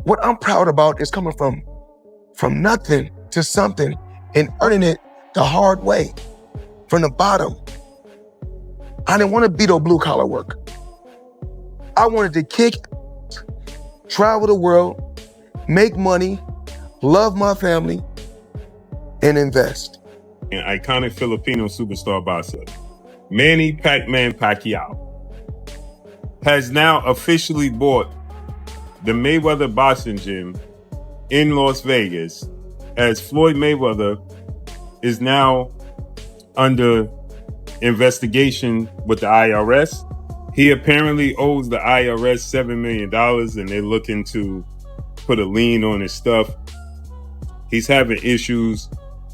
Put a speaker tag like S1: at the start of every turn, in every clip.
S1: What I'm proud about is coming from nothing to something and earning it the hard way, from the bottom. I didn't want to be no blue collar work. I wanted to kick, travel the world, make money, love my family, and invest.
S2: An iconic Filipino superstar boxer, Manny Pacquiao, has now officially bought the Mayweather boxing gym in Las Vegas, as Floyd Mayweather is now under investigation with the IRS. He apparently owes the IRS $7 million and they're looking to put a lien on his stuff. He's having issues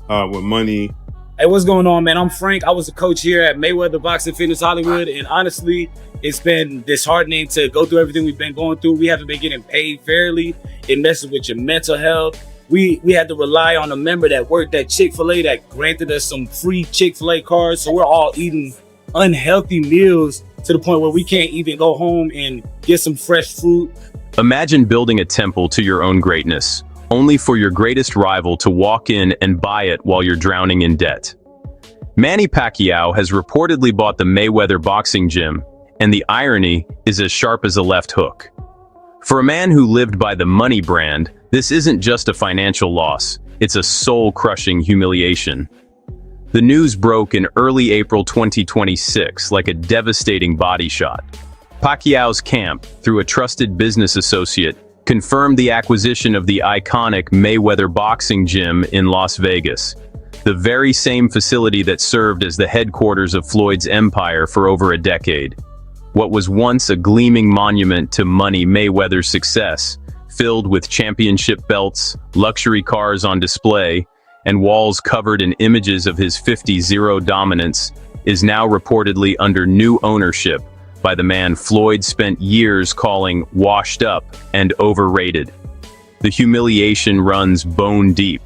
S2: with money.
S3: Hey, what's going on, man? I'm Frank. I was a coach here at Mayweather Boxing Fitness Hollywood, and honestly, it's been disheartening to go through everything we've been going through. We haven't been getting paid fairly. It messes with your mental health. We had to rely on a member that worked at Chick-fil-A that granted us some free Chick-fil-A cards, so we're all eating unhealthy meals to the point where we can't even go home and get some fresh fruit.
S4: Imagine building a temple to your own greatness, only for your greatest rival to walk in and buy it while you're drowning in debt. Manny Pacquiao has reportedly bought the Mayweather boxing gym, and the irony is as sharp as a left hook. For a man who lived by the money brand, this isn't just a financial loss, it's a soul-crushing humiliation. The news broke in early April 2026 like a devastating body shot. Pacquiao's camp, through a trusted business associate, confirmed the acquisition of the iconic Mayweather boxing gym in Las Vegas, the very same facility that served as the headquarters of Floyd's empire for over a decade. What was once a gleaming monument to Money Mayweather's success, filled with championship belts, luxury cars on display, and walls covered in images of his 50-0 dominance, is now reportedly under new ownership by the man Floyd spent years calling washed up and overrated. The humiliation runs bone deep.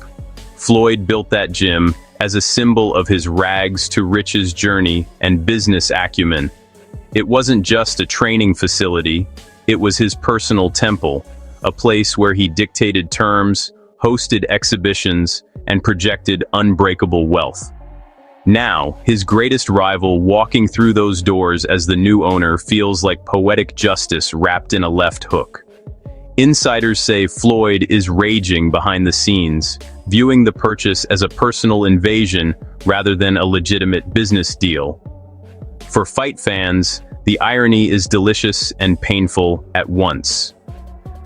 S4: Floyd built that gym as a symbol of his rags to riches journey and business acumen. It wasn't just a training facility, it was his personal temple, a place where he dictated terms, hosted exhibitions, and projected unbreakable wealth. Now, his greatest rival walking through those doors as the new owner feels like poetic justice wrapped in a left hook. Insiders say Floyd is raging behind the scenes, viewing the purchase as a personal invasion rather than a legitimate business deal. For fight fans, the irony is delicious and painful at once.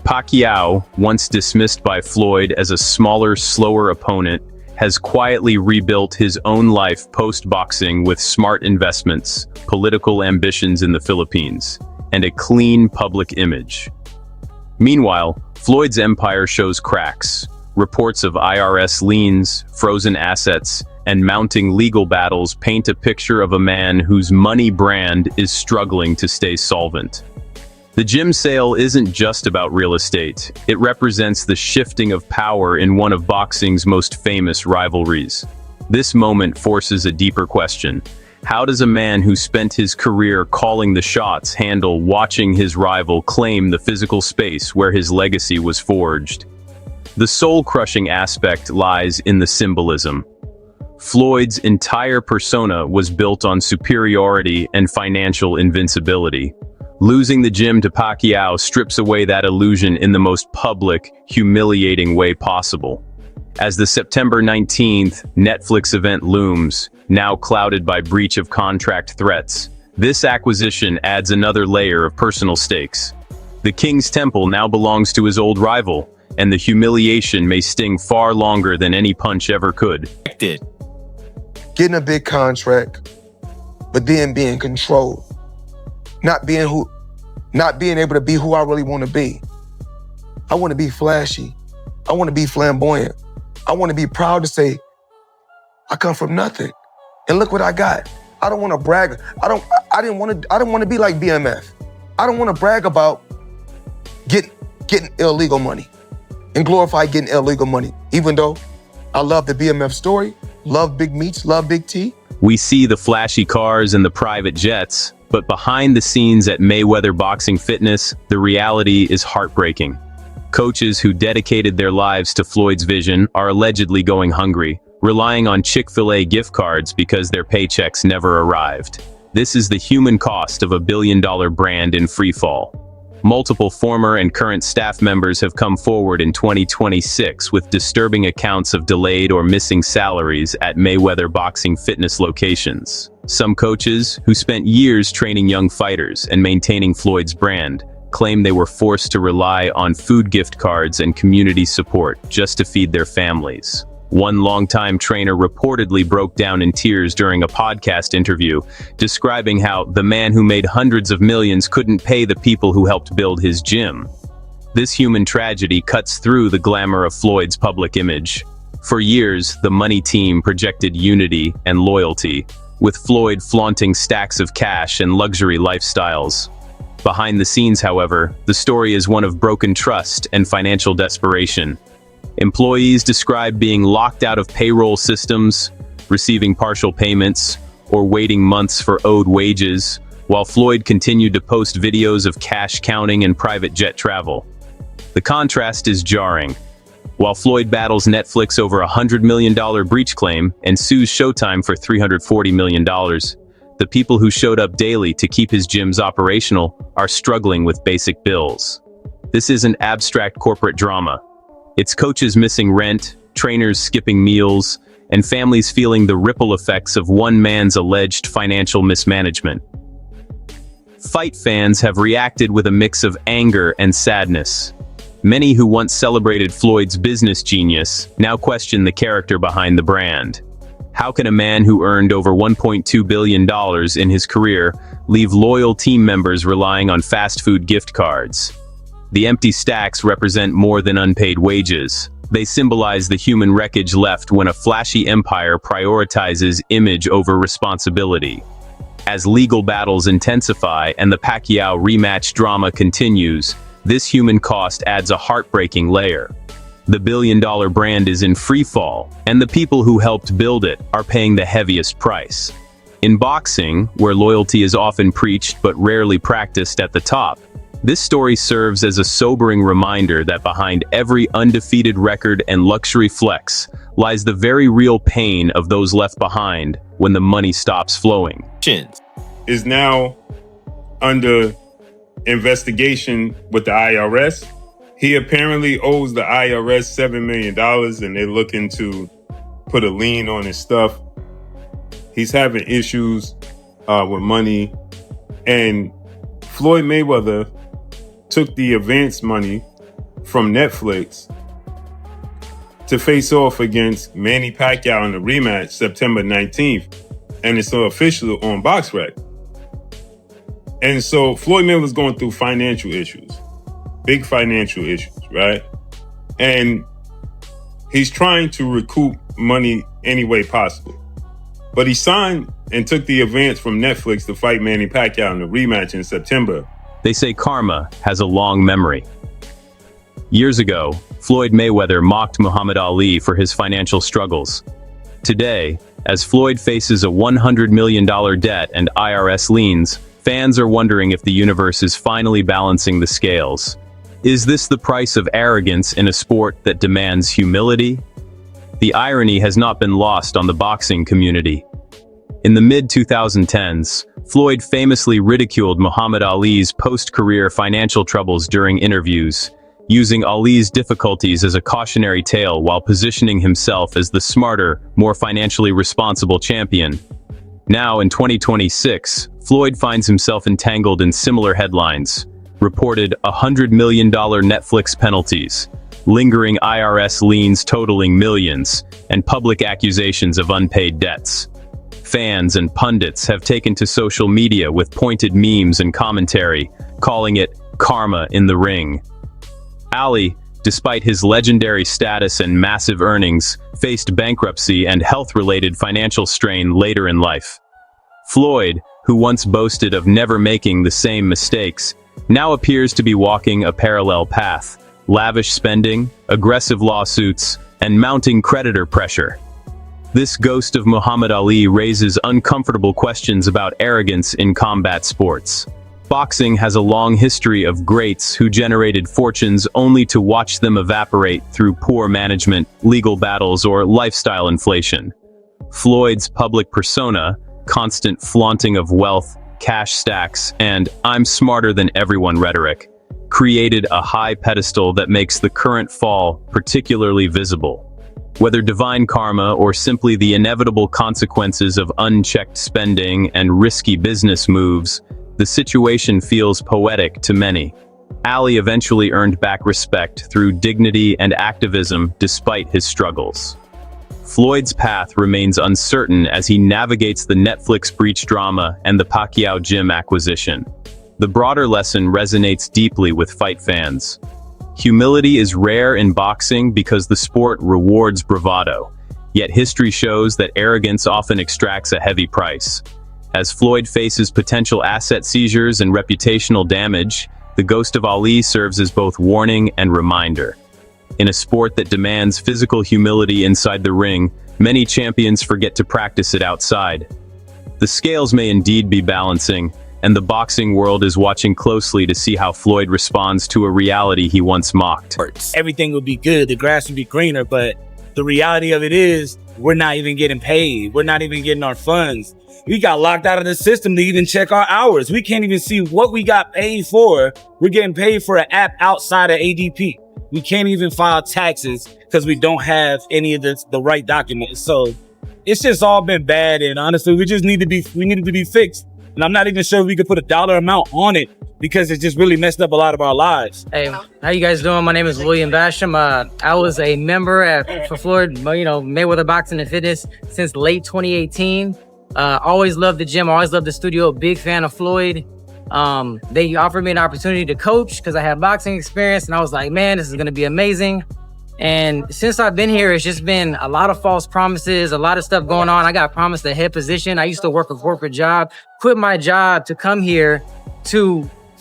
S4: Pacquiao, once dismissed by Floyd as a smaller, slower opponent, has quietly rebuilt his own life post-boxing with smart investments, political ambitions in the Philippines, and a clean public image. Meanwhile, Floyd's empire shows cracks. Reports of IRS liens, frozen assets, and mounting legal battles paint a picture of a man whose money brand is struggling to stay solvent. The gym sale isn't just about real estate. It represents the shifting of power in one of boxing's most famous rivalries. This moment forces a deeper question. How does a man who spent his career calling the shots handle watching his rival claim the physical space where his legacy was forged? The soul-crushing aspect lies in the symbolism. Floyd's entire persona was built on superiority and financial invincibility. Losing the gym to Pacquiao strips away that illusion in the most public, humiliating way possible. As the September 19th Netflix event looms, now clouded by breach of contract threats, this acquisition adds another layer of personal stakes. The King's Temple now belongs to his old rival, and the humiliation may sting far longer than any punch ever could.
S1: Getting a big contract, but then being controlled. Not being able to be who I really want to be. I want to be flashy. I want to be flamboyant. I want to be proud to say, I come from nothing. And look what I got. I don't want to brag. I don't want to be like BMF. I don't want to brag about getting illegal money and glorify getting illegal money. Even though I love the BMF story, love big meats, love big T.
S4: We see the flashy cars and the private jets, but behind the scenes at Mayweather Boxing Fitness, the reality is heartbreaking. Coaches who dedicated their lives to Floyd's vision are allegedly going hungry, relying on Chick-fil-A gift cards because their paychecks never arrived. This is the human cost of a billion-dollar brand in freefall. Multiple former and current staff members have come forward in 2026 with disturbing accounts of delayed or missing salaries at Mayweather boxing fitness locations. Some coaches, who spent years training young fighters and maintaining Floyd's brand, claim they were forced to rely on food gift cards and community support just to feed their families. One longtime trainer reportedly broke down in tears during a podcast interview, describing how the man who made hundreds of millions couldn't pay the people who helped build his gym. This human tragedy cuts through the glamour of Floyd's public image. For years, the money team projected unity and loyalty, with Floyd flaunting stacks of cash and luxury lifestyles. Behind the scenes, however, the story is one of broken trust and financial desperation. Employees describe being locked out of payroll systems, receiving partial payments, or waiting months for owed wages, while Floyd continued to post videos of cash counting and private jet travel. The contrast is jarring. While Floyd battles Netflix over a $100 million breach claim and sues Showtime for $340 million, the people who showed up daily to keep his gyms operational are struggling with basic bills. This isn't abstract corporate drama. It's coaches missing rent, trainers skipping meals, and families feeling the ripple effects of one man's alleged financial mismanagement. Fight fans have reacted with a mix of anger and sadness. Many who once celebrated Floyd's business genius now question the character behind the brand. How can a man who earned over $1.2 billion in his career leave loyal team members relying on fast food gift cards? The empty stacks represent more than unpaid wages. They symbolize the human wreckage left when a flashy empire prioritizes image over responsibility. As legal battles intensify and the Pacquiao rematch drama continues, this human cost adds a heartbreaking layer. The billion-dollar brand is in freefall, and the people who helped build it are paying the heaviest price. In boxing, where loyalty is often preached but rarely practiced at the top, this story serves as a sobering reminder that behind every undefeated record and luxury flex lies the very real pain of those left behind when the money stops flowing.
S2: Is now under investigation with the IRS. He apparently owes the IRS $7 million and they're looking to put a lien on his stuff. He's having issues with money. And Floyd Mayweather took the advance money from Netflix to face off against Manny Pacquiao in the rematch September 19th. And it's official on BoxRec. And so Floyd Mayweather's going through financial issues, big financial issues, right? And he's trying to recoup money any way possible. But he signed and took the advance from Netflix to fight Manny Pacquiao in the rematch in September.
S4: They say karma has a long memory. Years ago, Floyd Mayweather mocked Muhammad Ali for his financial struggles. Today, as Floyd faces a $100 million debt and IRS liens, fans are wondering if the universe is finally balancing the scales. Is this the price of arrogance in a sport that demands humility? The irony has not been lost on the boxing community. In the mid-2010s, Floyd famously ridiculed Muhammad Ali's post-career financial troubles during interviews, using Ali's difficulties as a cautionary tale while positioning himself as the smarter, more financially responsible champion. Now, in 2026, Floyd finds himself entangled in similar headlines: reported $100 million Netflix penalties, lingering IRS liens totaling millions, and public accusations of unpaid debts. Fans and pundits have taken to social media with pointed memes and commentary, calling it karma in the ring. Ali, despite his legendary status and massive earnings, faced bankruptcy and health-related financial strain later in life. Floyd, who once boasted of never making the same mistakes, now appears to be walking a parallel path: lavish spending, aggressive lawsuits, and mounting creditor pressure. This ghost of Muhammad Ali raises uncomfortable questions about arrogance in combat sports. Boxing has a long history of greats who generated fortunes only to watch them evaporate through poor management, legal battles, or lifestyle inflation. Floyd's public persona, constant flaunting of wealth, cash stacks, and "I'm smarter than everyone" rhetoric, created a high pedestal that makes the current fall particularly visible. Whether divine karma or simply the inevitable consequences of unchecked spending and risky business moves, the situation feels poetic to many. Ali eventually earned back respect through dignity and activism despite his struggles. Floyd's path remains uncertain as he navigates the Netflix breach drama and the Pacquiao gym acquisition. The broader lesson resonates deeply with fight fans. Humility is rare in boxing because the sport rewards bravado, yet history shows that arrogance often extracts a heavy price. As Floyd faces potential asset seizures and reputational damage, the ghost of Ali serves as both warning and reminder. In a sport that demands physical humility inside the ring, many champions forget to practice it outside. The scales may indeed be balancing, and the boxing world is watching closely to see how Floyd responds to a reality he once mocked.
S3: Everything would be good, the grass would be greener, but the reality of it is we're not even getting paid. We're not even getting our funds. We got locked out of the system to even check our hours. We can't even see what we got paid for. We're getting paid for an app outside of ADP. We can't even file taxes because we don't have any of the right documents. So it's just all been bad. And honestly, we needed to be fixed. And I'm not even sure we could put a dollar amount on it because it just really messed up a lot of our lives.
S5: Hey, how you guys doing? My name is William Basham. I was a member for Floyd, Mayweather Boxing and Fitness since late 2018. Always loved the gym, always loved the studio, big fan of Floyd. They offered me an opportunity to coach because I had boxing experience, and I was like, man, this is gonna be amazing. And since I've been here, it's just been a lot of false promises, a lot of stuff going on. I got promised a head position. I used to work a corporate job, quit my job to come here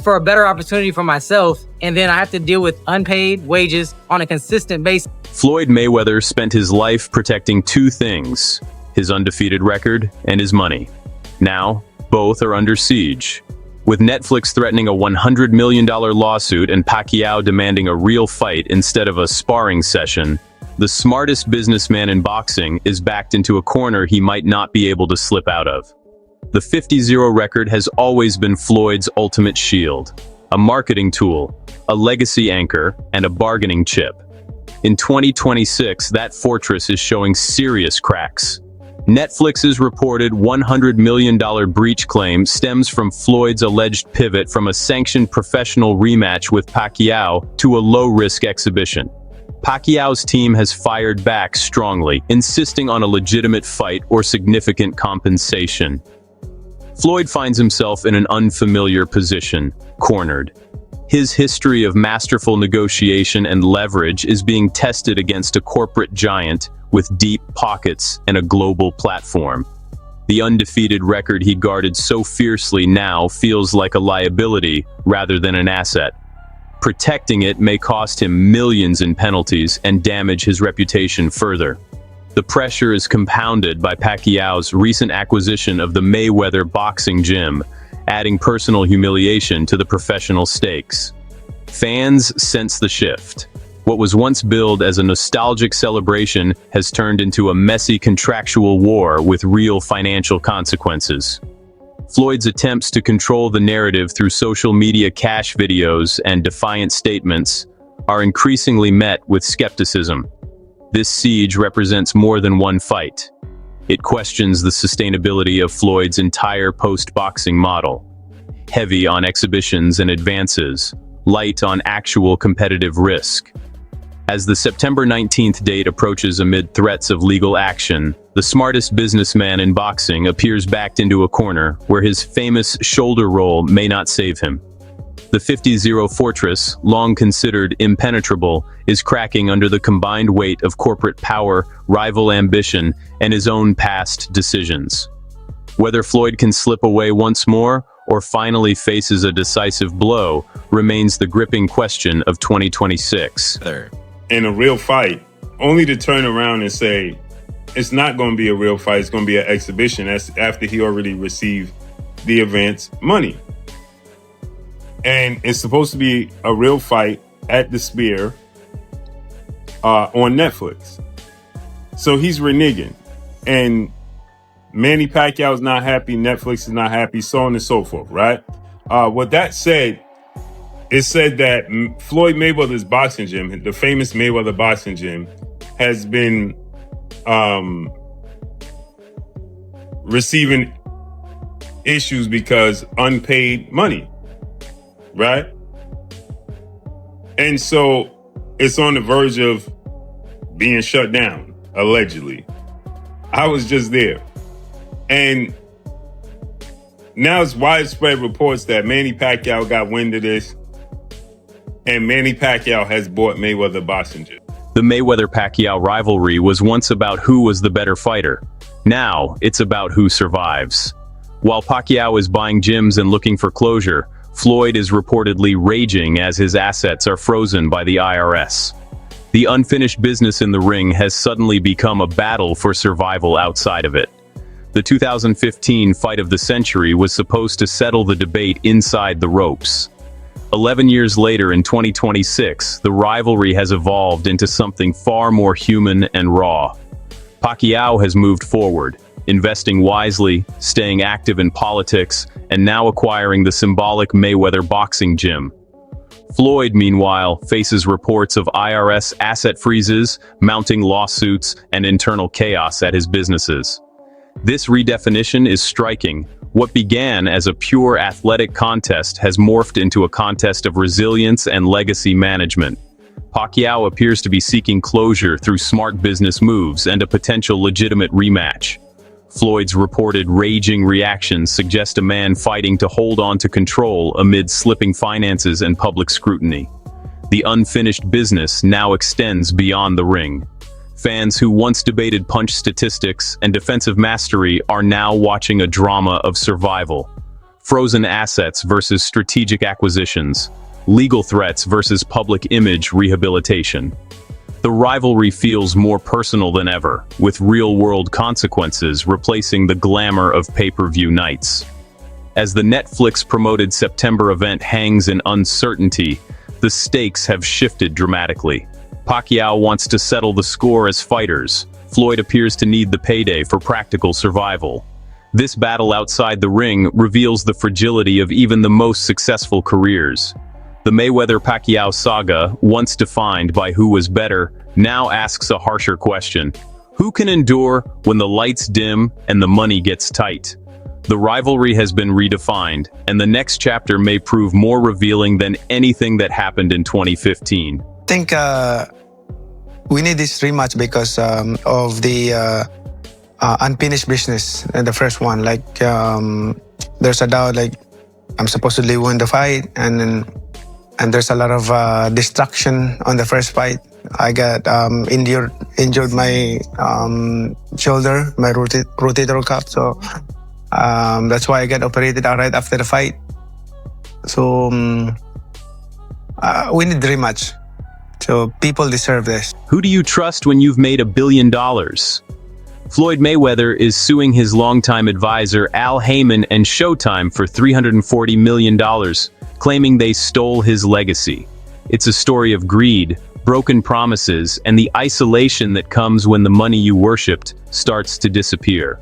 S5: for a better opportunity for myself, and then I have to deal with unpaid wages on a consistent basis.
S4: Floyd Mayweather spent his life protecting two things: his undefeated record and his money. Now, both are under siege. With Netflix threatening a $100 million lawsuit and Pacquiao demanding a real fight instead of a sparring session, the smartest businessman in boxing is backed into a corner he might not be able to slip out of. The 50-0 record has always been Floyd's ultimate shield, a marketing tool, a legacy anchor, and a bargaining chip. In 2026, that fortress is showing serious cracks. Netflix's reported $100 million breach claim stems from Floyd's alleged pivot from a sanctioned professional rematch with Pacquiao to a low-risk exhibition. Pacquiao's team has fired back strongly, insisting on a legitimate fight or significant compensation. Floyd finds himself in an unfamiliar position, cornered. His history of masterful negotiation and leverage is being tested against a corporate giant with deep pockets and a global platform. The undefeated record he guarded so fiercely now feels like a liability rather than an asset. Protecting it may cost him millions in penalties and damage his reputation further. The pressure is compounded by Pacquiao's recent acquisition of the Mayweather boxing gym, adding personal humiliation to the professional stakes. Fans sense the shift. What was once billed as a nostalgic celebration has turned into a messy contractual war with real financial consequences. Floyd's attempts to control the narrative through social media cash videos and defiant statements are increasingly met with skepticism. This siege represents more than one fight. It questions the sustainability of Floyd's entire post-boxing model. Heavy on exhibitions and advances, light on actual competitive risk. As the September 19th date approaches amid threats of legal action, the smartest businessman in boxing appears backed into a corner where his famous shoulder roll may not save him. The 50-0 fortress, long considered impenetrable, is cracking under the combined weight of corporate power, rival ambition, and his own past decisions. Whether Floyd can slip away once more or finally faces a decisive blow remains the gripping question of 2026.
S2: In a real fight, only to turn around and say, it's not going to be a real fight, it's going to be an exhibition. That's after he already received the advance money. And it's supposed to be a real fight at the Spear on Netflix. So he's reneging. And Manny Pacquiao is not happy, Netflix is not happy, so on and so forth, right? With that said, it said that Floyd Mayweather's boxing gym, the famous Mayweather boxing gym, has been receiving issues because unpaid money, right? And so it's on the verge of being shut down, allegedly. I was just there. And now it's widespread reports that Manny Pacquiao got wind of this, and Manny Pacquiao has bought Mayweather boxing gym.
S4: The Mayweather-Pacquiao rivalry was once about who was the better fighter. Now, it's about who survives. While Pacquiao is buying gyms and looking for closure, Floyd is reportedly raging as his assets are frozen by the IRS. The unfinished business in the ring has suddenly become a battle for survival outside of it. The 2015 fight of the century was supposed to settle the debate inside the ropes. 11 years later, in 2026, the rivalry has evolved into something far more human and raw. Pacquiao has moved forward, investing wisely, staying active in politics, and now acquiring the symbolic Mayweather boxing gym. Floyd, meanwhile, faces reports of IRS asset freezes, mounting lawsuits, and internal chaos at his businesses. This redefinition is striking. What began as a pure athletic contest has morphed into a contest of resilience and legacy management. Pacquiao appears to be seeking closure through smart business moves and a potential legitimate rematch. Floyd's reported raging reactions suggest a man fighting to hold on to control amid slipping finances and public scrutiny. The unfinished business now extends beyond the ring. Fans who once debated punch statistics and defensive mastery are now watching a drama of survival. Frozen assets versus strategic acquisitions. Legal threats versus public image rehabilitation. The rivalry feels more personal than ever, with real-world consequences replacing the glamour of pay-per-view nights. As the Netflix-promoted September event hangs in uncertainty, the stakes have shifted dramatically. Pacquiao wants to settle the score as fighters. Floyd appears to need the payday for practical survival. This battle outside the ring reveals the fragility of even the most successful careers. The Mayweather-Pacquiao saga, once defined by who was better, now asks a harsher question. Who can endure when the lights dim and the money gets tight? The rivalry has been redefined, and the next chapter may prove more revealing than anything that happened in 2015.
S6: I think we need this rematch because of the unfinished business, the first one. Like, there's a doubt, like, I'm supposedly win the fight, and there's a lot of distraction on the first fight. I got injured my shoulder, my rotator cuff, so that's why I got operated right after the fight. So we need the rematch. So people deserve this.
S4: Who do you trust when you've made $1 billion? Floyd Mayweather is suing his longtime advisor Al Heyman and Showtime for $340 million, claiming they stole his legacy. It's a story of greed, broken promises, and the isolation that comes when the money you worshipped starts to disappear.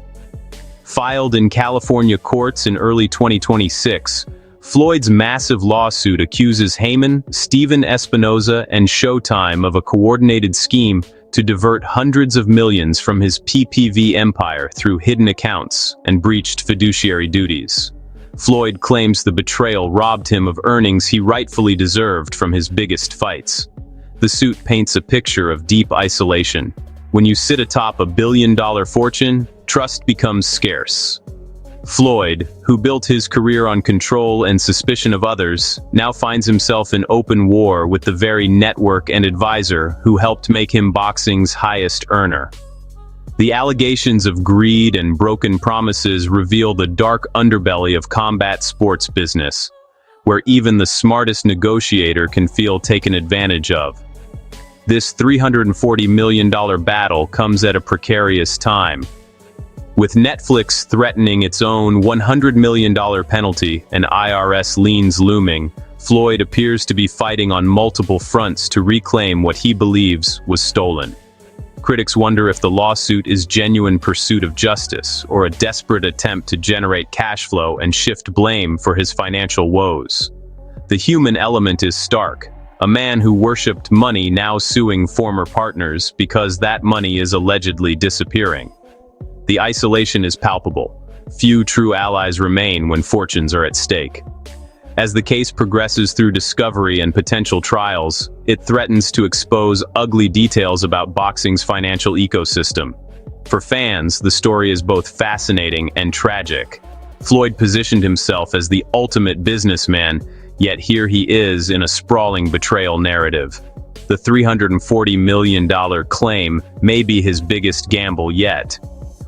S4: Filed in California courts in early 2026, Floyd's massive lawsuit accuses Heyman, Steven Espinoza, and Showtime of a coordinated scheme to divert hundreds of millions from his PPV empire through hidden accounts and breached fiduciary duties. Floyd claims the betrayal robbed him of earnings he rightfully deserved from his biggest fights. The suit paints a picture of deep isolation. When you sit atop a billion-dollar fortune, trust becomes scarce. Floyd, who built his career on control and suspicion of others, now finds himself in open war with the very network and advisor who helped make him boxing's highest earner. The allegations of greed and broken promises reveal the dark underbelly of combat sports business, where even the smartest negotiator can feel taken advantage of. This $340 million battle comes at a precarious time. With Netflix threatening its own $100 million penalty and IRS liens looming, Floyd appears to be fighting on multiple fronts to reclaim what he believes was stolen. Critics wonder if the lawsuit is genuine pursuit of justice or a desperate attempt to generate cash flow and shift blame for his financial woes. The human element is stark. A man who worshipped money now suing former partners because that money is allegedly disappearing. The isolation is palpable. Few true allies remain when fortunes are at stake. As the case progresses through discovery and potential trials, it threatens to expose ugly details about boxing's financial ecosystem. For fans, the story is both fascinating and tragic. Floyd positioned himself as the ultimate businessman, yet here he is in a sprawling betrayal narrative. The $340 million claim may be his biggest gamble yet.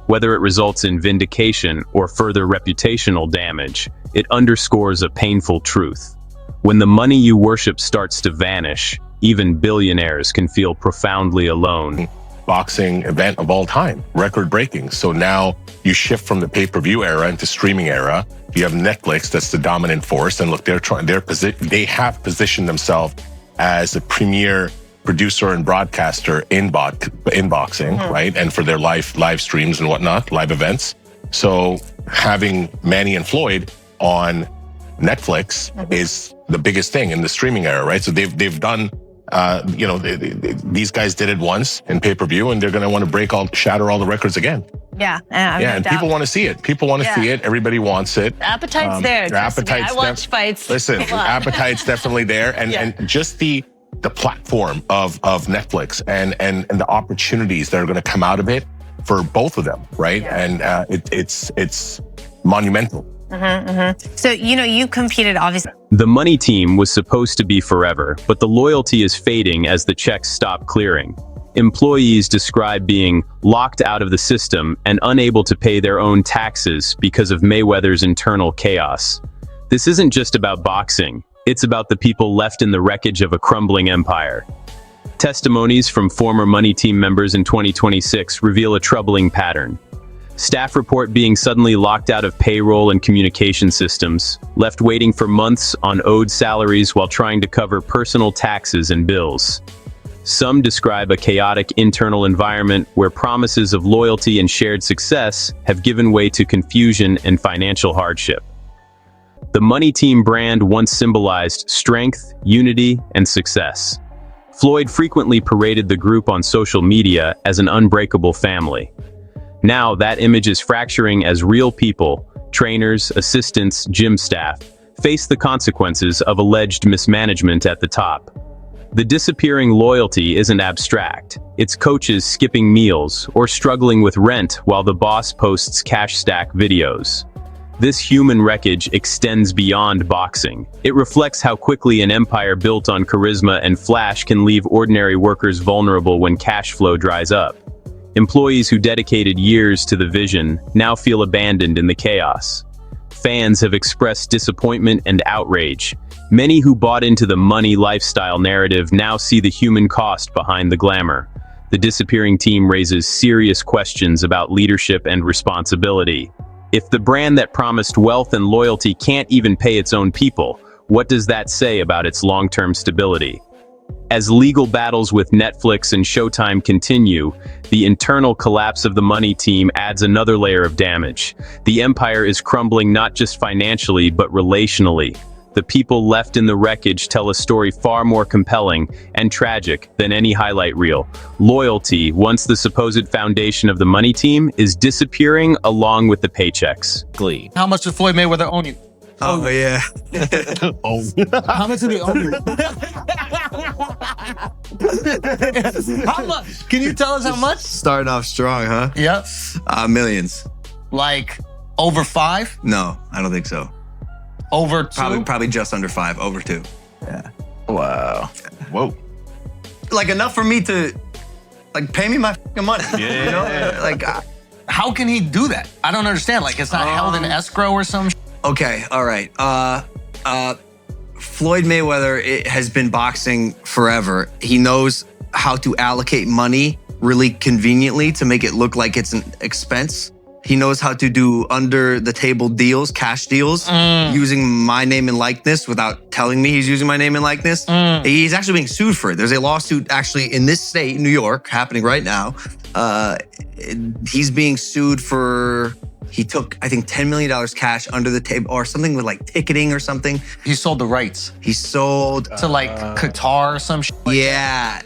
S4: Whether it results in vindication or further reputational damage, it underscores a painful truth. When the money you worship starts to vanish, even billionaires can feel profoundly alone.
S7: Boxing event of all time, record-breaking. So now you shift from the pay-per-view era into streaming era. You have Netflix that's the dominant force, and look, they have positioned themselves as a premier producer and broadcaster in boxing, right? And for their live streams and whatnot, live events. So having Manny and Floyd on Netflix is the biggest thing in the streaming era, right? So they've done, these guys did it once in pay-per-view, and they're going to want to shatter all the records again.
S8: Yeah,
S7: and people want to see it. People want to see it. Everybody wants it.
S8: Appetite's there.
S7: Appetite's
S8: I watch fights.
S7: Listen, appetite's definitely there, and just the platform of Netflix and the opportunities that are going to come out of it for both of them, right? And it's monumental.
S8: So, you competed, obviously.
S4: The money team was supposed to be forever, but the loyalty is fading as the checks stop clearing. Employees describe being locked out of the system and unable to pay their own taxes because of Mayweather's internal chaos. This isn't just about boxing. It's about the people left in the wreckage of a crumbling empire. Testimonies from former money team members in 2026 reveal a troubling pattern. Staff report being suddenly locked out of payroll and communication systems, left waiting for months on owed salaries while trying to cover personal taxes and bills. Some describe a chaotic internal environment where promises of loyalty and shared success have given way to confusion and financial hardship. The money team brand once symbolized strength, unity, and success. Floyd frequently paraded the group on social media as an unbreakable family. Now that image is fracturing as real people, trainers, assistants, gym staff, face the consequences of alleged mismanagement at the top. The disappearing loyalty isn't abstract. It's coaches skipping meals or struggling with rent while the boss posts cash stack videos. This human wreckage extends beyond boxing. It reflects how quickly an empire built on charisma and flash can leave ordinary workers vulnerable when cash flow dries up. Employees who dedicated years to the vision now feel abandoned in the chaos. Fans have expressed disappointment and outrage. Many who bought into the money lifestyle narrative now see the human cost behind the glamour. The disappearing team raises serious questions about leadership and responsibility. If the brand that promised wealth and loyalty can't even pay its own people, what does that say about its long-term stability? As legal battles with Netflix and Showtime continue, the internal collapse of the money team adds another layer of damage. The empire is crumbling not just financially, but relationally. The people left in the wreckage tell a story far more compelling and tragic than any highlight reel. Loyalty, once the supposed foundation of the money team, is disappearing along with the paychecks.
S3: Glee.
S9: How much does Floyd Mayweather own you?
S6: Oh, yeah.
S9: How much do they own you? How much? Can you tell us how much?
S10: Starting off strong, huh?
S9: Yep.
S10: Millions.
S9: Like over 5?
S10: No, I don't think so.
S9: Over 2?
S10: Probably just under 5, over 2. Yeah.
S7: Wow. Whoa.
S10: Like enough for me to, pay me my fucking money.
S7: Yeah.
S10: You know?
S9: How can he do that? I don't understand. It's not held in escrow or some
S10: Okay, all right. Floyd Mayweather has been boxing forever. He knows how to allocate money really conveniently to make it look like it's an expense. He knows how to do under the table deals, cash deals, using my name and likeness without telling me he's using my name and likeness. He's actually being sued for it. There's a lawsuit actually in this state, New York, happening right now. He's being sued for, he took, I think, $10 million cash under the table or something with like ticketing or something.
S9: He sold the rights
S10: He sold
S9: to like Qatar or some shit.
S10: yeah.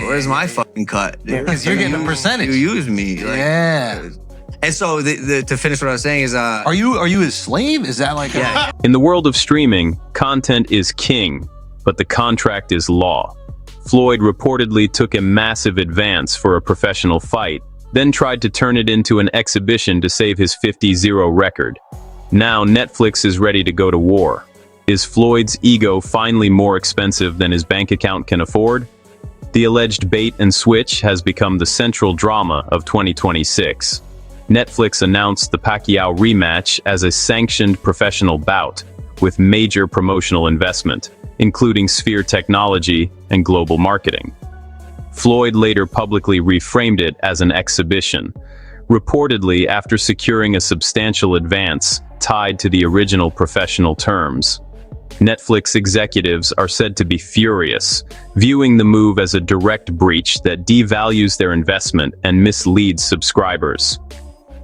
S10: Where's my fucking cut?
S9: Because you're getting a percentage.
S10: You use me. Like,
S9: Yeah.
S10: And so to finish what I was saying is,
S9: Are you his slave? Is that like
S10: yeah.
S4: In the world of streaming, content is king, but the contract is law. Floyd reportedly took a massive advance for a professional fight, then tried to turn it into an exhibition to save his 50-0 record. Now Netflix is ready to go to war. Is Floyd's ego finally more expensive than his bank account can afford? The alleged bait and switch has become the central drama of 2026. Netflix announced the Pacquiao rematch as a sanctioned professional bout with major promotional investment, including Sphere Technology and global marketing. Floyd later publicly reframed it as an exhibition, reportedly after securing a substantial advance tied to the original professional terms. Netflix executives are said to be furious, viewing the move as a direct breach that devalues their investment and misleads subscribers.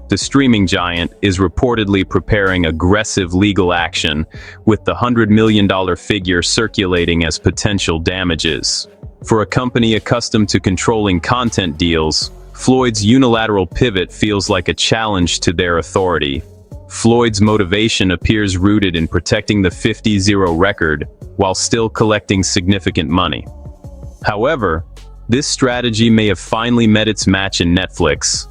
S4: The streaming giant is reportedly preparing aggressive legal action, with the $100 million figure circulating as potential damages. For a company accustomed to controlling content deals, Floyd's unilateral pivot feels like a challenge to their authority. Floyd's motivation appears rooted in protecting the 50-0 record while still collecting significant money. However, this strategy may have finally met its match in Netflix,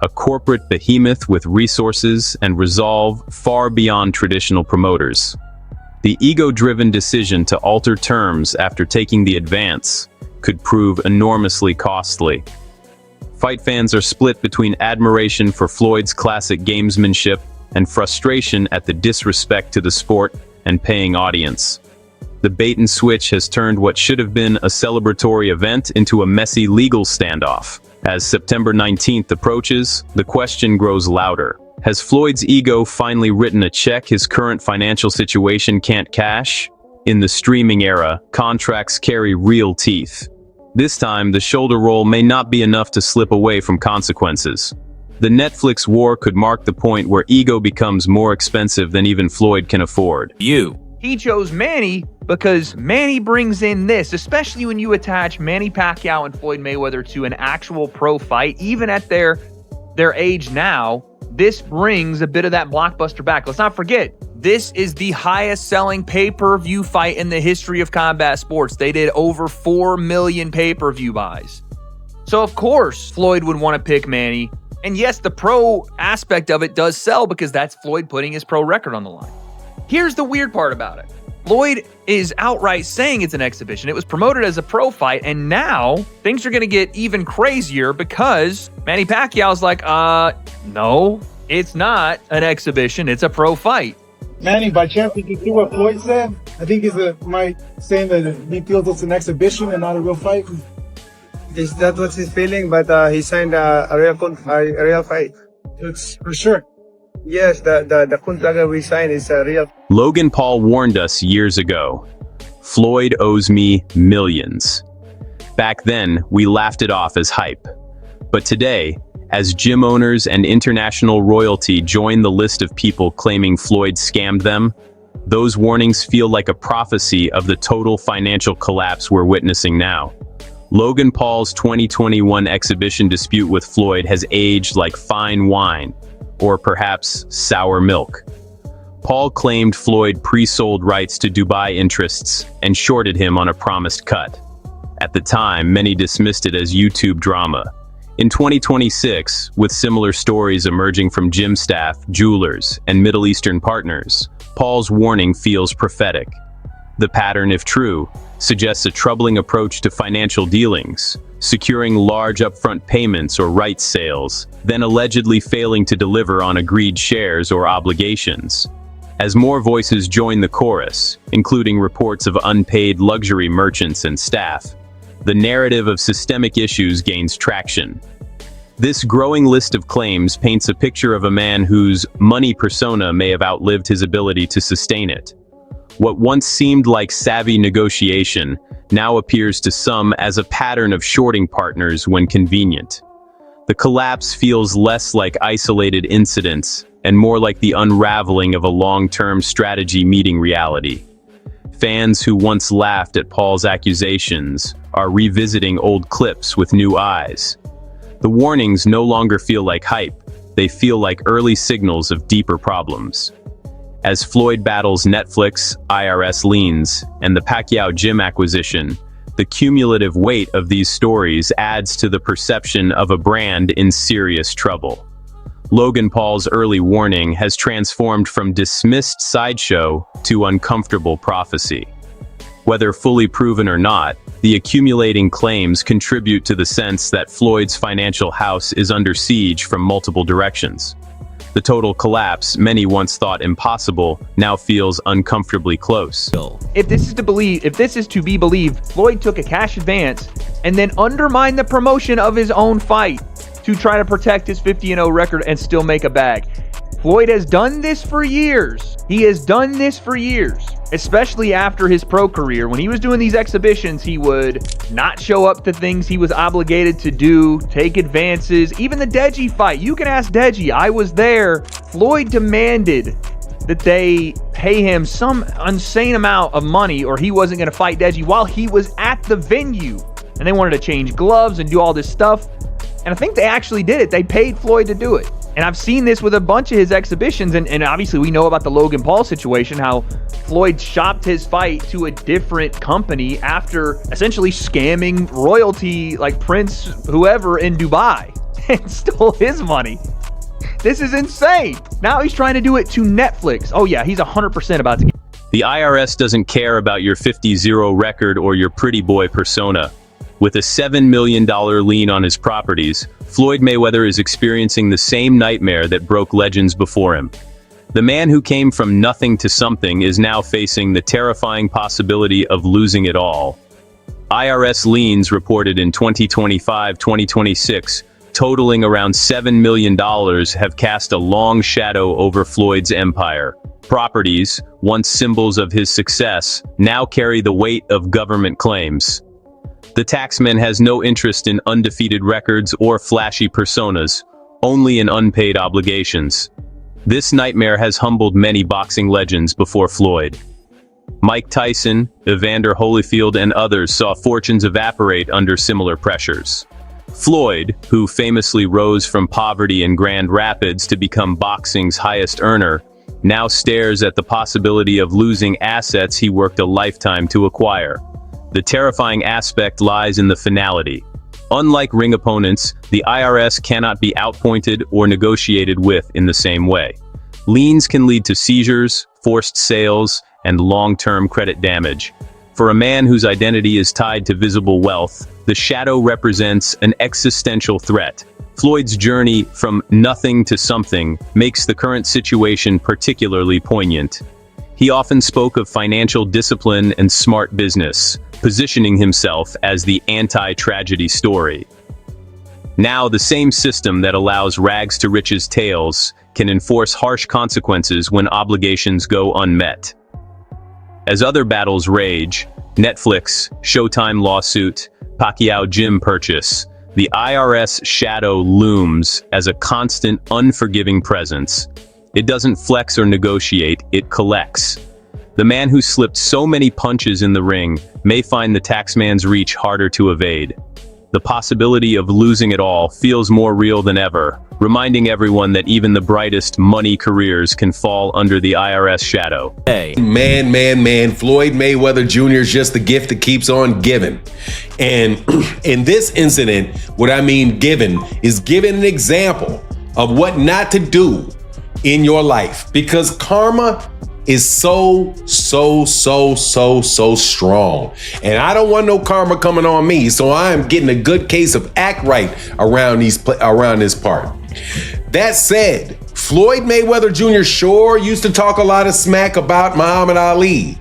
S4: a corporate behemoth with resources and resolve far beyond traditional promoters. The ego-driven decision to alter terms after taking the advance could prove enormously costly. Fight fans are split between admiration for Floyd's classic gamesmanship and frustration at the disrespect to the sport and paying audience. The bait and switch has turned what should have been a celebratory event into a messy legal standoff. As September 19th approaches, the question grows louder. Has Floyd's ego finally written a check his current financial situation can't cash? In the streaming era, contracts carry real teeth. This time, the shoulder roll may not be enough to slip away from consequences. The Netflix war could mark the point where ego becomes more expensive than even Floyd can afford.
S11: He chose Manny because Manny brings in this, especially when you attach Manny Pacquiao and Floyd Mayweather to an actual pro fight, even at their age now. This brings a bit of that blockbuster back. Let's not forget, this is the highest selling pay-per-view fight in the history of combat sports. They did over 4 million pay-per-view buys. So of course, Floyd would want to pick Manny. And yes, the pro aspect of it does sell because that's Floyd putting his pro record on the line. Here's the weird part about it. Floyd is outright saying it's an exhibition. It was promoted as a pro fight, and now things are going to get even crazier because Manny Pacquiao's like, no, it's not an exhibition. It's a pro fight.
S12: Manny, by chance, did you see what Floyd said? I think he's saying that he feels it's an exhibition and not a real fight.
S13: That's what he's feeling, but he signed a real fight.
S12: It's for sure.
S13: Yes, the contract we signed is real.
S4: Logan Paul warned us years ago, Floyd owes me millions. Back then, we laughed it off as hype. But today, as gym owners and international royalty join the list of people claiming Floyd scammed them, those warnings feel like a prophecy of the total financial collapse we're witnessing now. Logan Paul's 2021 exhibition dispute with Floyd has aged like fine wine, or perhaps sour milk. Paul claimed Floyd pre-sold rights to Dubai interests and shorted him on a promised cut. At the time, many dismissed it as YouTube drama. In 2026, with similar stories emerging from gym staff, jewelers, and Middle Eastern partners, Paul's warning feels prophetic. The pattern, if true, suggests a troubling approach to financial dealings, securing large upfront payments or rights sales, then allegedly failing to deliver on agreed shares or obligations. As more voices join the chorus, including reports of unpaid luxury merchants and staff, the narrative of systemic issues gains traction. This growing list of claims paints a picture of a man whose money persona may have outlived his ability to sustain it. What once seemed like savvy negotiation now appears to some as a pattern of shorting partners when convenient. The collapse feels less like isolated incidents and more like the unraveling of a long-term strategy meeting reality. Fans who once laughed at Paul's accusations are revisiting old clips with new eyes. The warnings no longer feel like hype, they feel like early signals of deeper problems. As Floyd battles Netflix, IRS liens, and the Pacquiao gym acquisition, the cumulative weight of these stories adds to the perception of a brand in serious trouble. Logan Paul's early warning has transformed from dismissed sideshow to uncomfortable prophecy. Whether fully proven or not, the accumulating claims contribute to the sense that Floyd's financial house is under siege from multiple directions. The total collapse many once thought impossible now feels uncomfortably close.
S11: If this is to be believed, Floyd took a cash advance and then undermined the promotion of his own fight to try to protect his 50-0 record and still make a bag. Floyd has done this for years. He has done this for years, especially after his pro career. When he was doing these exhibitions, he would not show up to things he was obligated to do, take advances. Even the Deji fight, you can ask Deji, I was there. Floyd demanded that they pay him some insane amount of money or he wasn't going to fight Deji while he was at the venue. And they wanted to change gloves and do all this stuff. And I think they actually did it. They paid Floyd to do it. And I've seen this with a bunch of his exhibitions, and obviously we know about the Logan Paul situation, how Floyd shopped his fight to a different company after essentially scamming royalty like Prince whoever in Dubai and stole his money. This is insane. Now he's trying to do it to Netflix. Oh yeah, he's 100% about to get...
S4: The IRS doesn't care about your 50-0 record or your pretty boy persona. With a $7 million lien on his properties, Floyd Mayweather is experiencing the same nightmare that broke legends before him. The man who came from nothing to something is now facing the terrifying possibility of losing it all. IRS liens reported in 2025-2026, totaling around $7 million, have cast a long shadow over Floyd's empire. Properties, once symbols of his success, now carry the weight of government claims. The taxman has no interest in undefeated records or flashy personas, only in unpaid obligations. This nightmare has humbled many boxing legends before Floyd. Mike Tyson, Evander Holyfield, and others saw fortunes evaporate under similar pressures. Floyd, who famously rose from poverty in Grand Rapids to become boxing's highest earner, now stares at the possibility of losing assets he worked a lifetime to acquire. The terrifying aspect lies in the finality. Unlike ring opponents, the IRS cannot be outpointed or negotiated with in the same way. Liens can lead to seizures, forced sales, and long-term credit damage. For a man whose identity is tied to visible wealth, the shadow represents an existential threat. Floyd's journey from nothing to something makes the current situation particularly poignant. He often spoke of financial discipline and smart business, positioning himself as the anti-tragedy story. Now, the same system that allows rags to riches tales can enforce harsh consequences when obligations go unmet. As other battles rage, Netflix, Showtime lawsuit, Pacquiao gym purchase, the IRS shadow looms as a constant, unforgiving presence. It doesn't flex or negotiate, it collects. The man who slipped so many punches in the ring may find the taxman's reach harder to evade. The possibility of losing it all feels more real than ever, reminding everyone that even the brightest money careers can fall under the IRS shadow.
S14: Man, Floyd Mayweather Jr. is just the gift that keeps on giving. And in this incident, what I mean giving is giving an example of what not to do in your life, because karma is so strong, and I don't want no karma coming on me, so I am getting a good case of act right around this part. That said, Floyd Mayweather Jr. sure used to talk a lot of smack about Muhammad Ali.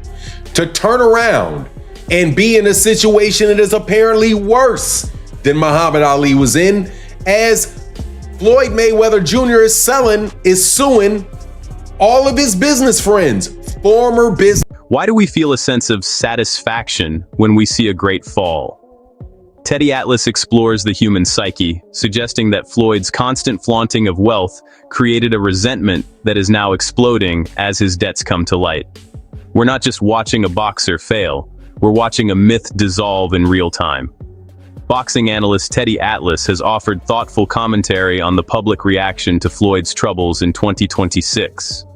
S14: To turn around and be in a situation that is apparently worse than Muhammad Ali was in, as Floyd Mayweather Jr. is suing all of his business friends, former business.
S4: Why do we feel a sense of satisfaction when we see a great fall? Teddy Atlas explores the human psyche, suggesting that Floyd's constant flaunting of wealth created a resentment that is now exploding as his debts come to light. We're not just watching a boxer fail, we're watching a myth dissolve in real time. Boxing analyst Teddy Atlas has offered thoughtful commentary on the public reaction to Floyd's troubles in 2026.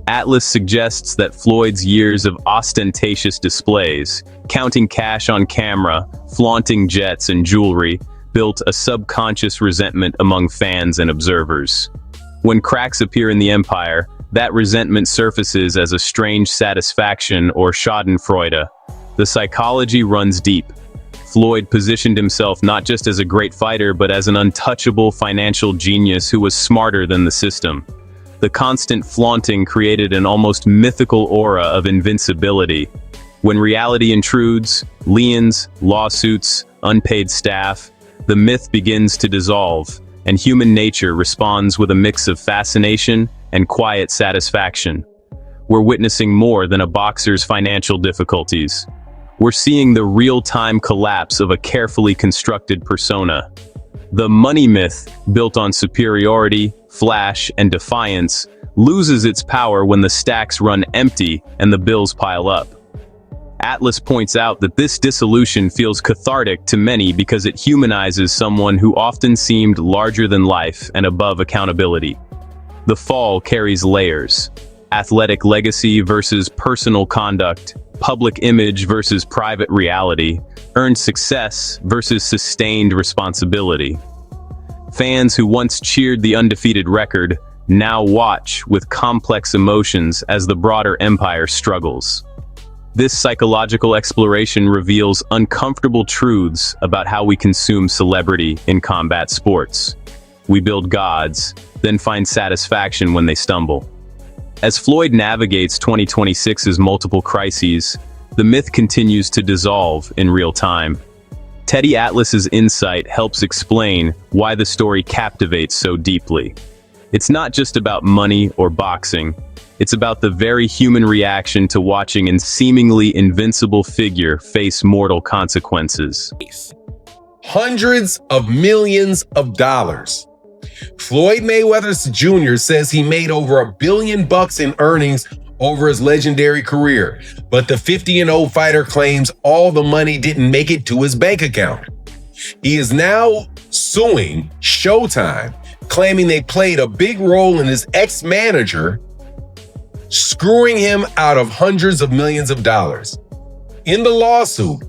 S4: Atlas suggests that Floyd's years of ostentatious displays, counting cash on camera, flaunting jets and jewelry, built a subconscious resentment among fans and observers. When cracks appear in the empire, that resentment surfaces as a strange satisfaction or schadenfreude. The psychology runs deep. Floyd positioned himself not just as a great fighter, but as an untouchable financial genius who was smarter than the system. The constant flaunting created an almost mythical aura of invincibility. When reality intrudes, liens, lawsuits, unpaid staff, the myth begins to dissolve, and human nature responds with a mix of fascination and quiet satisfaction. We're witnessing more than a boxer's financial difficulties. We're seeing the real-time collapse of a carefully constructed persona. The money myth, built on superiority, flash, and defiance, loses its power when the stacks run empty and the bills pile up. Atlas points out that this dissolution feels cathartic to many because it humanizes someone who often seemed larger than life and above accountability. The fall carries layers: athletic legacy versus personal conduct, public image versus private reality, earned success versus sustained responsibility. Fans who once cheered the undefeated record now watch with complex emotions as the broader empire struggles. This psychological exploration reveals uncomfortable truths about how we consume celebrity in combat sports. We build gods, then find satisfaction when they stumble. As Floyd navigates 2026's multiple crises, the myth continues to dissolve in real time. Teddy Atlas's insight helps explain why the story captivates so deeply. It's not just about money or boxing. It's about the very human reaction to watching a seemingly invincible figure face mortal consequences.
S14: Hundreds of millions of dollars. Floyd Mayweather Jr. says he made over $1 billion in earnings over his legendary career, but the 50-0 fighter claims all the money didn't make it to his bank account. He is now suing Showtime, claiming they played a big role in his ex-manager screwing him out of hundreds of millions of dollars. In the lawsuit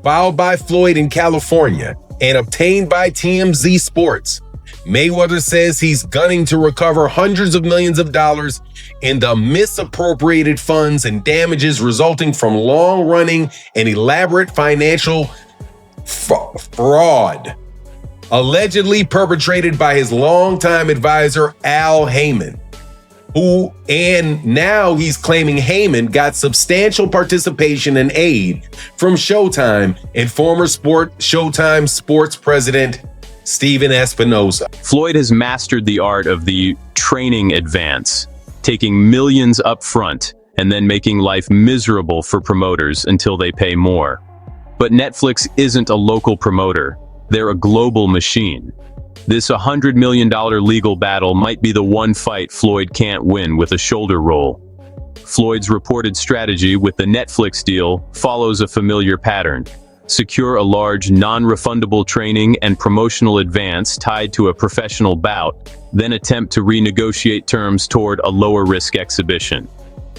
S14: filed by Floyd in California and obtained by TMZ Sports, Mayweather says he's gunning to recover hundreds of millions of dollars in the misappropriated funds and damages resulting from long-running and elaborate financial fraud, allegedly perpetrated by his longtime advisor, Al Heyman, and now he's claiming Heyman got substantial participation and aid from Showtime and former Showtime sports president Steven Espinoza.
S4: Floyd has mastered the art of the training advance, taking millions up front and then making life miserable for promoters until they pay more. But Netflix isn't a local promoter. They're a global machine. This $100 million legal battle might be the one fight Floyd can't win with a shoulder roll. Floyd's reported strategy with the Netflix deal follows a familiar pattern. Secure a large, non-refundable training and promotional advance tied to a professional bout, then attempt to renegotiate terms toward a lower-risk exhibition.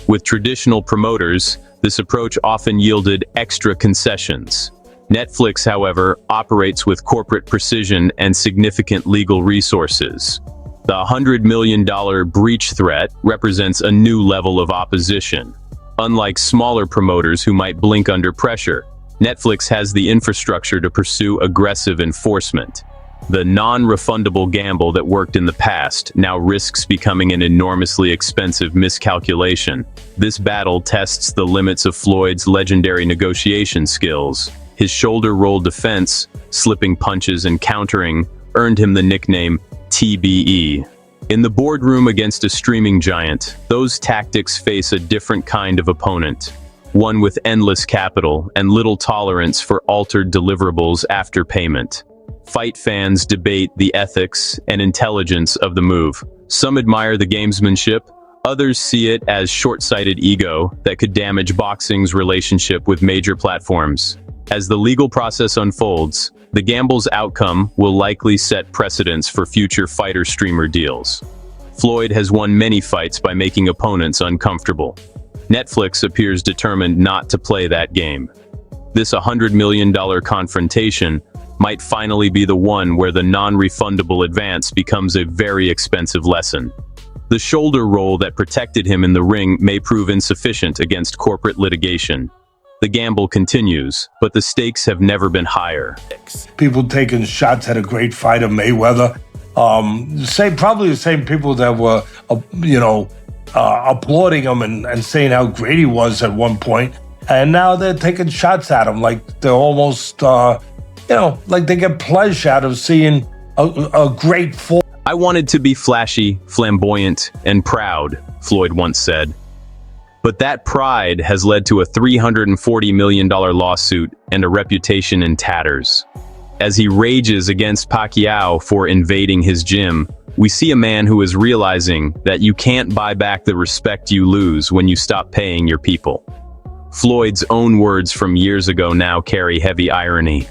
S4: With traditional promoters, this approach often yielded extra concessions. Netflix, however, operates with corporate precision and significant legal resources. The $100 million breach threat represents a new level of opposition. Unlike smaller promoters who might blink under pressure, Netflix has the infrastructure to pursue aggressive enforcement. The non-refundable gamble that worked in the past now risks becoming an enormously expensive miscalculation. This battle tests the limits of Floyd's legendary negotiation skills. His shoulder roll defense, slipping punches and countering, earned him the nickname TBE. In the boardroom against a streaming giant, those tactics face a different kind of opponent. One with endless capital and little tolerance for altered deliverables after payment. Fight fans debate the ethics and intelligence of the move. Some admire the gamesmanship, others see it as short-sighted ego that could damage boxing's relationship with major platforms. As the legal process unfolds, the gamble's outcome will likely set precedents for future fighter-streamer deals. Floyd has won many fights by making opponents uncomfortable. Netflix appears determined not to play that game. This $100 million confrontation might finally be the one where the non-refundable advance becomes a very expensive lesson. The shoulder roll that protected him in the ring may prove insufficient against corporate litigation. The gamble continues, but the stakes have never been higher.
S15: People taking shots at a great fighter, Mayweather. Probably the same people that were, applauding him and saying how great he was at one point. And now they're taking shots at him like they're almost, like they get pleasure out of seeing a great fall.
S4: I wanted to be flashy, flamboyant, and proud, Floyd once said. But that pride has led to a $340 million lawsuit and a reputation in tatters. As he rages against Pacquiao for invading his gym, we see a man who is realizing that you can't buy back the respect you lose when you stop paying your people. Floyd's own words from years ago now carry heavy irony.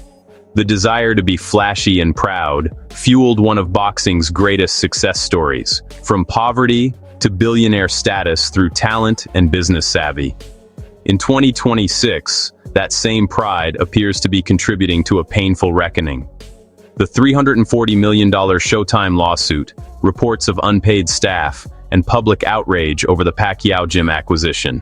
S4: The desire to be flashy and proud fueled one of boxing's greatest success stories, from poverty to billionaire status through talent and business savvy. In 2026, that same pride appears to be contributing to a painful reckoning. The $340 million Showtime lawsuit, reports of unpaid staff, and public outrage over the Pacquiao gym acquisition.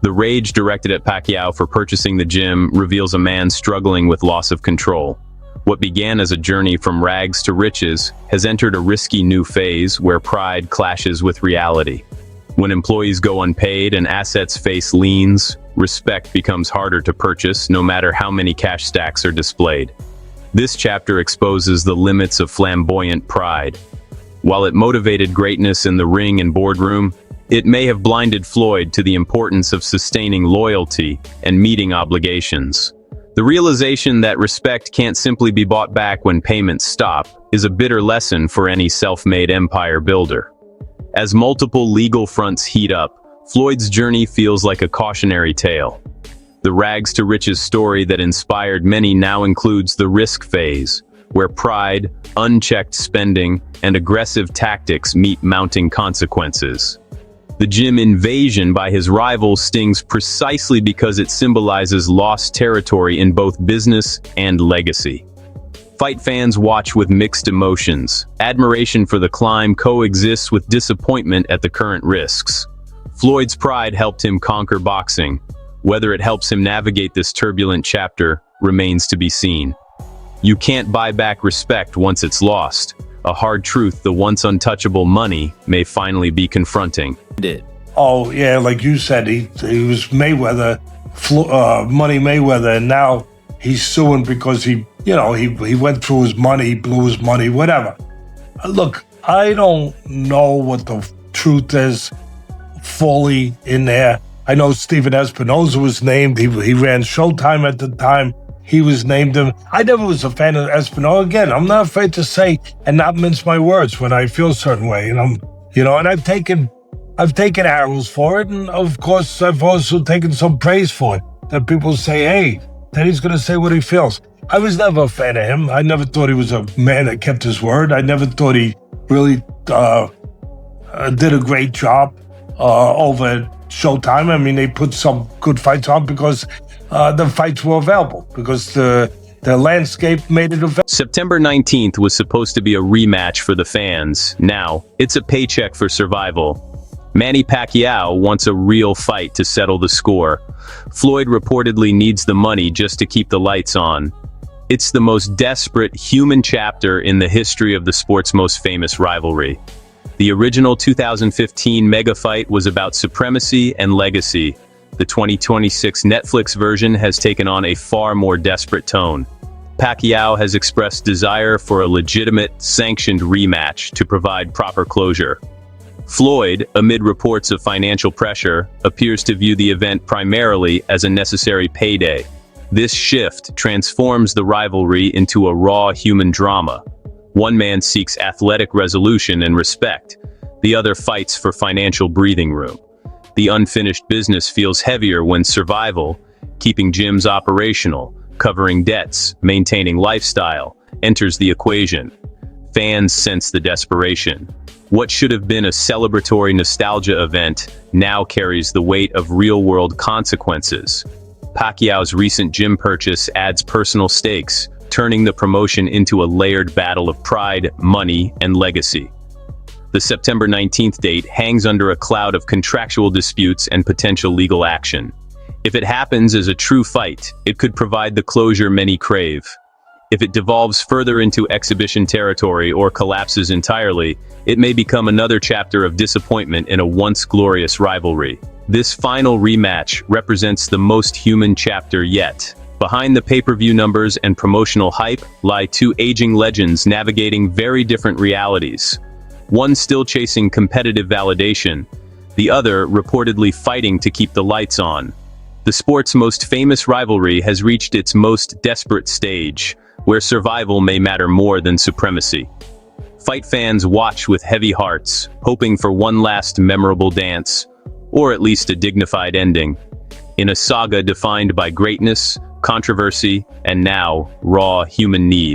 S4: The rage directed at Pacquiao for purchasing the gym reveals a man struggling with loss of control. What began as a journey from rags to riches has entered a risky new phase where pride clashes with reality. When employees go unpaid and assets face liens, respect becomes harder to purchase no matter how many cash stacks are displayed. This chapter exposes the limits of flamboyant pride. While it motivated greatness in the ring and boardroom, it may have blinded Floyd to the importance of sustaining loyalty and meeting obligations. The realization that respect can't simply be bought back when payments stop is a bitter lesson for any self-made empire builder. As multiple legal fronts heat up, Floyd's journey feels like a cautionary tale. The rags to riches story that inspired many now includes the risk phase, where pride, unchecked spending, and aggressive tactics meet mounting consequences. The gym invasion by his rival stings precisely because it symbolizes lost territory in both business and legacy. Fight fans watch with mixed emotions. Admiration for the climb coexists with disappointment at the current risks. Floyd's pride helped him conquer boxing. Whether it helps him navigate this turbulent chapter remains to be seen. You can't buy back respect once it's lost. A hard truth the once untouchable money may finally be confronting.
S15: Oh yeah, like you said, he was Mayweather, Money Mayweather, and now he's suing because he went through his money, he blew his money, whatever. Look, I don't know what the truth is fully in there. I know Steven Espinoza was named. He ran Showtime at the time. He was named him. I never was a fan of Espinoza. Again, I'm not afraid to say and not mince my words when I feel a certain way. And I've taken arrows for it, and of course I've also taken some praise for it. That people say, hey, then he's gonna say what he feels. I was never a fan of him. I never thought he was a man that kept his word. I never thought he really did a great job over at Showtime. I mean, they put some good fights on because the fights were available, because the landscape made it available.
S4: September 19th was supposed to be a rematch for the fans. Now, it's a paycheck for survival. Manny Pacquiao wants a real fight to settle the score. Floyd reportedly needs the money just to keep the lights on. It's the most desperate human chapter in the history of the sport's most famous rivalry. The original 2015 mega fight was about supremacy and legacy. The 2026 Netflix version has taken on a far more desperate tone. Pacquiao has expressed desire for a legitimate, sanctioned rematch to provide proper closure. Floyd, amid reports of financial pressure, appears to view the event primarily as a necessary payday. This shift transforms the rivalry into a raw human drama. One man seeks athletic resolution and respect. The other fights for financial breathing room. The unfinished business feels heavier when survival, keeping gyms operational, covering debts, maintaining lifestyle, enters the equation. Fans sense the desperation. What should have been a celebratory nostalgia event now carries the weight of real-world consequences. Pacquiao's recent gym purchase adds personal stakes, turning the promotion into a layered battle of pride, money, and legacy. The September 19th date hangs under a cloud of contractual disputes and potential legal action. If it happens as a true fight, it could provide the closure many crave. If it devolves further into exhibition territory or collapses entirely, it may become another chapter of disappointment in a once glorious rivalry. This final rematch represents the most human chapter yet. Behind the pay-per-view numbers and promotional hype lie two aging legends navigating very different realities. One still chasing competitive validation, the other reportedly fighting to keep the lights on. The sport's most famous rivalry has reached its most desperate stage, where survival may matter more than supremacy. Fight fans watch with heavy hearts, hoping for one last memorable dance, or at least a dignified ending, in a saga defined by greatness, controversy, and now, raw human need.